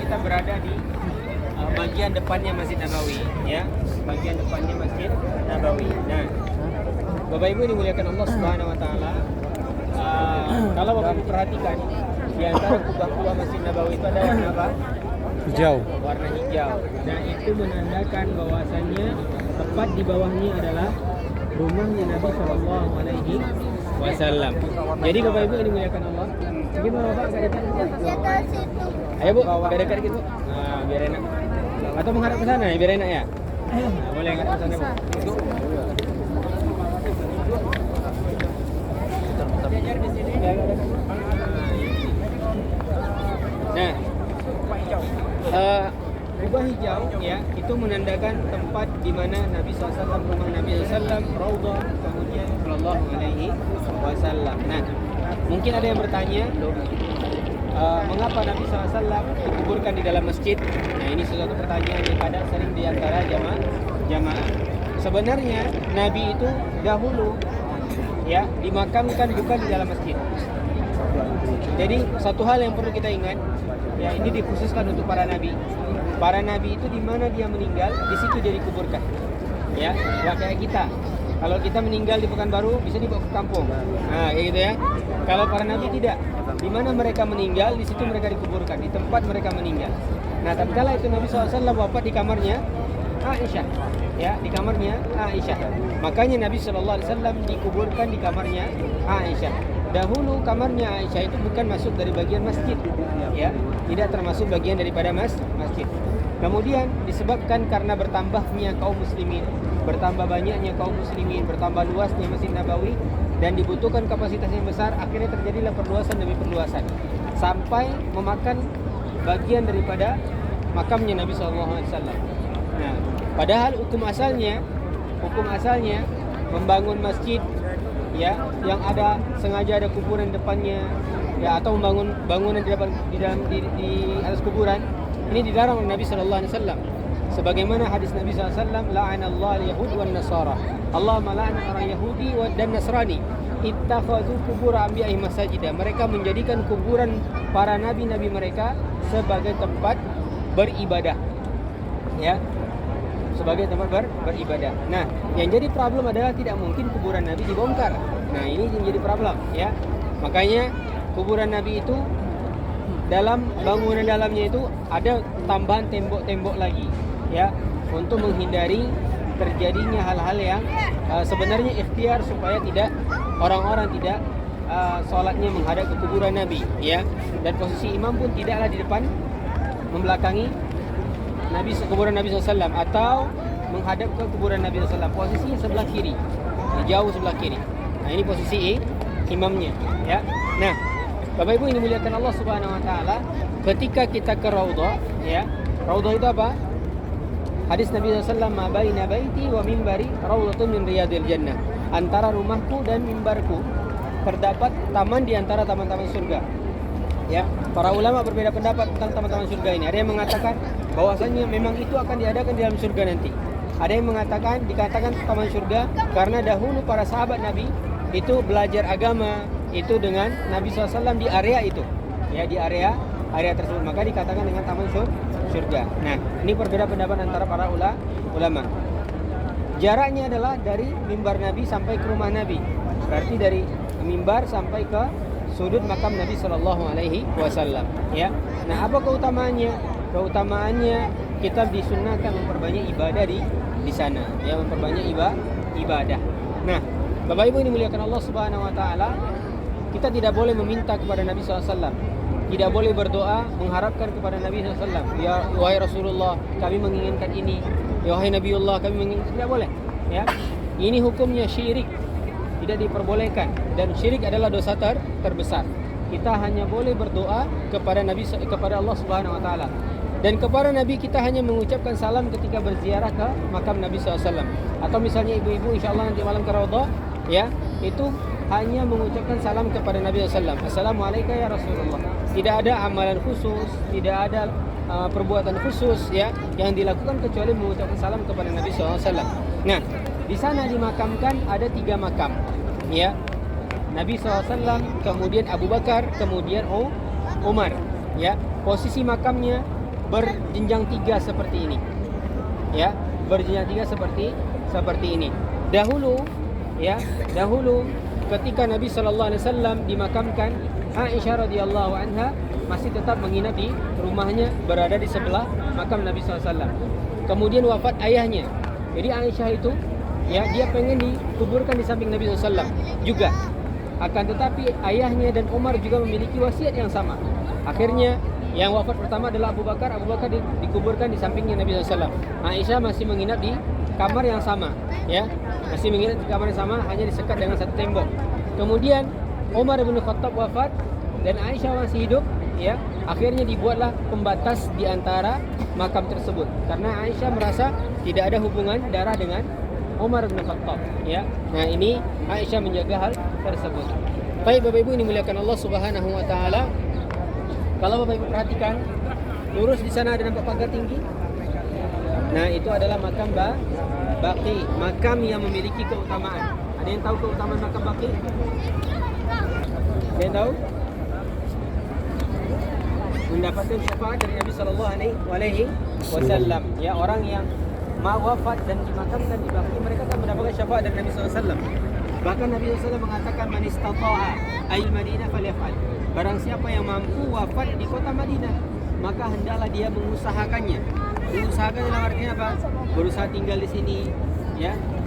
kita berada di bagian depannya Masjid Nabawi, ya, bagian depannya Masjid Nabawi. Nah, Bapak Ibu dimuliakan Allah Subhanahu Wa Taala. Kalau Bapak Ibu perhatikan, di antara kubah-kubah Masjid Nabawi itu ada warna apa? Hijau. Warna hijau. Nah, itu menandakan bahwasannya tepat di bawahnya adalah rumahnya Nabi Shallallahu Alaihi Wasallam. Jadi Bapak Ibu yang dimuliakan Allah, gimana Bapak agak dekat? Ayo Bu, agak dekat gitu. Nah, biar enak. Atau menghadap ke sana ya, biar enak ya. Nah, boleh menghadap ke sana Bu. Nah, kubah hijau ya, itu menandakan tempat di mana Nabi SAW, rumah Nabi SAW, Raudhah, kemudian Sallallahu Alaihi Wasallam. Nah, mungkin ada yang bertanya, mengapa Nabi SAW dikuburkan di dalam masjid? Nah, ini suatu pertanyaan yang kadang sering di antara jamaah. Sebenarnya Nabi itu dahulu ya dimakamkan bukan di dalam masjid. Jadi satu hal yang perlu kita ingat, ya ini dikhususkan untuk para nabi. Para nabi itu di mana dia meninggal, di situ dia dikuburkan. Ya, nggak kayak kita. Kalau kita meninggal di Pekanbaru bisa dibawa ke kampung. Nah, kayak gitu ya. Kalau para nabi tidak. Di mana mereka meninggal, di situ mereka dikuburkan, di tempat mereka meninggal. Nah, tapi kala itu Nabi SAW wafat di kamarnya Aisyah. Ya, di kamarnya Aisyah. Makanya Nabi SAW dikuburkan di kamarnya Aisyah. Dahulu kamarnya Aisyah itu bukan masuk dari bagian masjid, ya, tidak termasuk bagian daripada masjid. Kemudian disebabkan karena bertambahnya kaum muslimin, bertambah banyaknya kaum muslimin, bertambah luasnya Masjid Nabawi dan dibutuhkan kapasitas yang besar, akhirnya terjadilah perluasan demi perluasan sampai memakan bagian daripada makamnya Nabi SAW. Nah, padahal hukum asalnya membangun masjid ya yang ada sengaja ada kuburan depannya ya atau membangun bangunan di atas kuburan ini dilarang oleh Nabi sallallahu alaihi wasallam. Sebagaimana hadis Nabi sallallahu alaihi wasallam, la'anallahu al-yahud wan nasara. Allah melaknat orang Yahudi dan Nasrani. Ittakhadhu qubur anbiya'ihim masajida. Mereka menjadikan kuburan para nabi-nabi mereka sebagai tempat beribadah. Ya. Sebagai tempat beribadah. Nah, yang jadi problem adalah tidak mungkin kuburan Nabi dibongkar. Nah, ini yang jadi problem, ya. Makanya kuburan Nabi itu dalam bangunan dalamnya itu ada tambahan tembok-tembok lagi, ya, untuk menghindari terjadinya hal-hal yang sebenarnya ikhtiar supaya tidak orang-orang tidak sholatnya menghadap ke kuburan Nabi, ya. Dan posisi imam pun tidaklah di depan membelakangi kuburan Nabi SAW atau menghadap ke kuburan Nabi SAW. Posisinya sebelah kiri, jauh sebelah kiri. Nah, ini posisi imamnya, ya. Nah, Bapak Ibu ini dimuliakan Allah Subhanahu Wa Taala, ketika kita ke Raudhah, ya, Raudhah itu apa? Hadis Nabi SAW, ma baina baiti wa mimbari raudhatun min riyadil jannah. Antara rumahku dan mimbarku terdapat taman di antara taman-taman surga. Ya, para ulama berbeda pendapat tentang taman-taman surga ini. Ada yang mengatakan bahwasanya memang itu akan diadakan di dalam surga nanti. Ada yang dikatakan taman surga karena dahulu para sahabat Nabi itu belajar agama itu dengan Nabi SAW di area itu, ya, di area tersebut, maka dikatakan dengan taman surga. Nah, ini berbeda pendapat antara para ulama. Jaraknya adalah dari mimbar Nabi sampai ke rumah Nabi. Berarti dari mimbar sampai ke sudut makam Nabi Shallallahu Alaihi Wasallam, ya. Nah, apa keutamaannya? Keutamaannya kita disunnahkan memperbanyak ibadah di sana, ya, memperbanyak ibadah. Nah, Bapak Ibu ini dimuliakan Allah Subhanahu Wa Taala, kita tidak boleh meminta kepada Nabi SAW, tidak boleh berdoa mengharapkan kepada Nabi SAW. Ya, wahai Rasulullah, kami menginginkan ini. Ya, wahai Nabiullah, kami menginginkan. Tidak boleh, ya. Ini hukumnya syirik. Tidak diperbolehkan, dan syirik adalah dosa terbesar. Kita hanya boleh berdoa kepada Allah Subhanahu Wa Taala, dan kepada Nabi kita hanya mengucapkan salam ketika berziarah ke makam Nabi SAW. Atau misalnya ibu-ibu insyaallah nanti malam ke Raudhah, ya, itu hanya mengucapkan salam kepada Nabi SAW. Assalamualaikum ya Rasulullah. Tidak ada amalan khusus, tidak ada perbuatan khusus, ya, yang dilakukan kecuali mengucapkan salam kepada Nabi SAW. Nah, di sana dimakamkan ada 3 makam, ya. Nabi SAW, kemudian Abu Bakar, kemudian Umar, ya. Posisi makamnya berjenjang 3 seperti ini. Ya, berjenjang 3 seperti ini. Dahulu ketika Nabi sallallahu alaihi wasallam dimakamkan, Aisyah radhiyallahu anha masih tetap menginap di rumahnya, berada di sebelah makam Nabi sallallahu alaihi wasallam. Kemudian wafat ayahnya. Jadi Aisyah itu dia pengen dikuburkan di samping Nabi sallallahu alaihi wasallam juga. Akan tetapi ayahnya dan Umar juga memiliki wasiat yang sama. Akhirnya yang wafat pertama adalah Abu Bakar dikuburkan di sampingnya Nabi sallallahu alaihi wasallam. Aisyah masih menginap di kamar yang sama, masih menginap di kamar yang sama, hanya disekat dengan satu tembok. Kemudian Umar bin Khattab wafat dan Aisyah masih hidup, akhirnya dibuatlah pembatas di antara makam tersebut karena Aisyah merasa tidak ada hubungan darah dengan Umar bin Khattab, Nah, ini Aisyah menjaga hal tersebut. Baik Bapak Ibu, ini muliakan Allah Subhanahu wa taala. Kalau Bapak Ibu perhatikan, lurus di sana ada nampak pagar tinggi. Nah, itu adalah makam Baqi, makam yang memiliki keutamaan. Ada yang tahu keutamaan makam Baqi? Ada yang tahu? Mendapatkan syafaat dari Nabi sallallahu alaihi wasallam. Orang yang wafat dan dimakamkan di Baqi, mereka akan mendapatkan syafaat dari Nabi sallallahu alaihi wasallam. Bahkan Nabi sallallahu alaihi wasallam mengatakan man istata'a al-Madinah falyaf'al. Barang siapa yang mampu wafat di kota Madinah, maka hendaklah dia mengusahakannya. Mengusahakan dalam artinya apa? Berusaha tinggal di sini,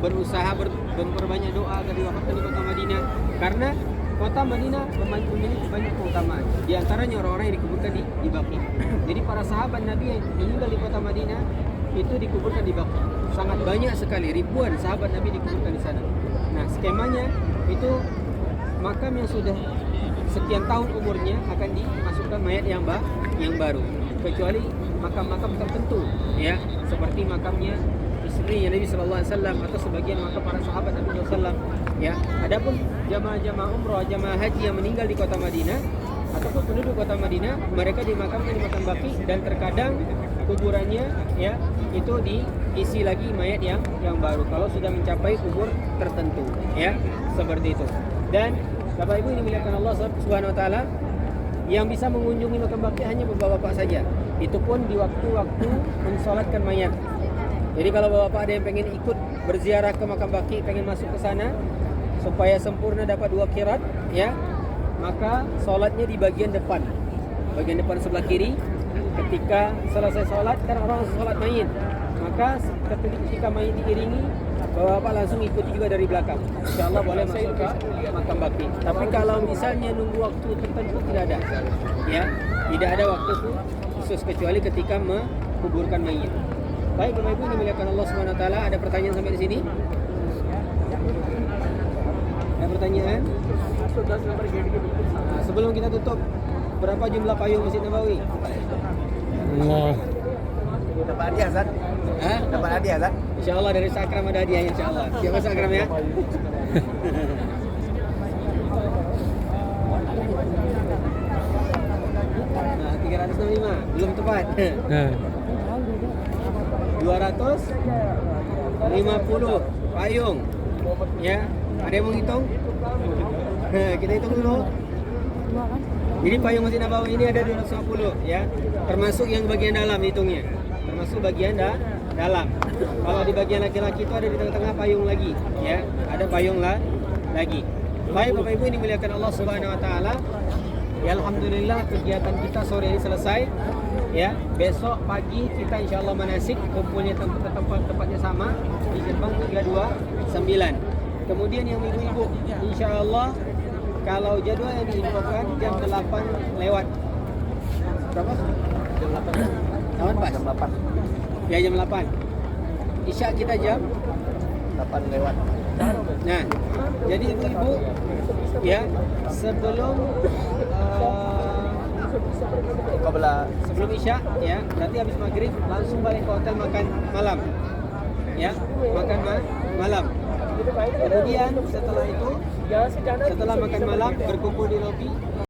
berusaha memperbanyak doa agar diwafatkan di kota Madinah. Karena kota Madinah memiliki banyak keutamaan. Di antaranya orang-orang yang dikuburkan di Baqi. Jadi para sahabat Nabi yang meninggal di kota Madinah itu dikuburkan di Baqi. Sangat banyak sekali, ribuan sahabat Nabi dikuburkan di sana. Nah, skemanya itu makam yang sudah sekian tahun umurnya akan dimasukkan mayat yang baru, kecuali makam-makam tertentu, seperti makamnya istri Nabi sallallahu alaihi wasallam atau sebagian makam para sahabat Nabi sallallahu alaihi wasallam, Adapun jamaah umrah, jamaah haji yang meninggal di kota Madinah ataupun penduduk kota Madinah, mereka dimakamkan di makam Baqi dan terkadang kuburannya itu diisi lagi mayat yang baru kalau sudah mencapai umur tertentu, seperti itu. Dan Bapak Ibu, ini dimuliakan Allah Subhanahu wa taala, yang bisa mengunjungi makam Baqi hanya bapak-bapak saja. Itu pun di waktu-waktu mensolatkan mayat. Jadi kalau bapak-bapak ada yang pengen ikut berziarah ke makam Baqi, pengen masuk ke sana supaya sempurna dapat 2 qirat, maka solatnya di bagian depan sebelah kiri. Ketika selesai solat, kan orang solat mayit, maka ketika mayit diiringi, bapak-bapak langsung ikuti juga dari belakang. InsyaAllah boleh masuk ke makam Baqi. Tapi kalau misalnya nunggu waktu tertentu, tidak ada, tidak ada waktu khusus kecuali ketika menguburkan mayit. Baik Bapak Ibu, dimuliakan Allah Subhanahu wa taala. Ada pertanyaan sampai di sini? Ada pertanyaan? Nah, sebelum kita tutup, berapa jumlah payung Masjid Nabawi? Dapat hadiah, Zat? Dapat hadiah, Zat? InsyaAllah dari Sakram ada hadiah, insyaAllah. Siapa Sakram ya? Nah, 365 belum tepat. 250 payung. Ada yang mau hitung? Kita hitung dulu. Jadi payung Masjid Nabawi ini ada 250, termasuk yang bagian dalam hitungnya. Termasuk bagian dalam. Kalau di bagian laki-laki itu ada di tengah-tengah payung lagi, ada payung lagi. Baik Bapak Ibu, ini dimuliakan Allah Subhanahu wa taala. Alhamdulillah kegiatan kita sore ini selesai. Besok pagi kita insyaallah manasik, kumpulnya tempatnya sama di gerbang 329. Kemudian yang ibu-ibu insyaallah kalau jadwal yang diinfokan jam 8 lewat. Berapa? Jam 8. Kawan pas? Jam 8. Ya, jam 8. Isya kita jam 8 lewat. Nah, jadi ibu-ibu sebelum Isya, berarti habis maghrib langsung balik ke hotel makan malam, makan malam. Kemudian setelah itu, setelah makan malam berkumpul di lobi.